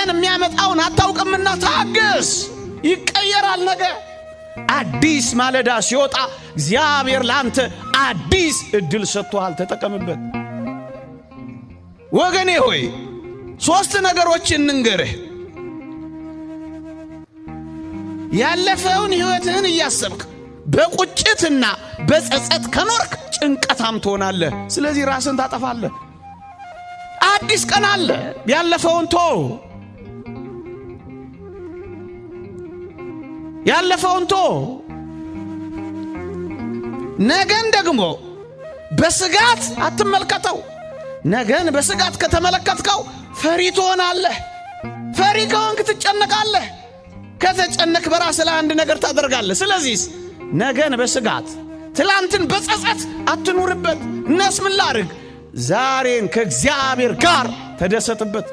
ነገን የሚያመጣውን አታውቅምና ታገስ። ይቀየራል ነገ። አዲስ ማለዳ ሲወጣ እግዚአብሔር ላንተ አዲስ እድል ሰጥቷል፣ ተጠቀምበት። ወገኔ ሆይ 3 ነገሮችን እንንገርህ። ያለፈውን ሕይወትህን እያሰብክ በቁጭትና በጸጸት ከኖርክ ጭንቀታም ትሆናለህ። ስለዚህ ራስን ታጠፋለህ። አዲስ ቀን አለ። ያለፈውን ተው፣ ያለፈውን ተው። ነገን ደግሞ በስጋት አትመልከተው። ነገን በስጋት ከተመለከትከው ፈሪ ትሆናለህ። ፈሪ ከሆንክ ትጨነቃለህ። ከተጨነቅ በራስህ ላይ አንድ ነገር ታደርጋለህ። ስለዚህ ነገን በስጋት ትላንትን በጸጸት አትኑርበት። እነስ ምን ላድርግ? ዛሬን ከእግዚአብሔር ጋር ተደሰትበት።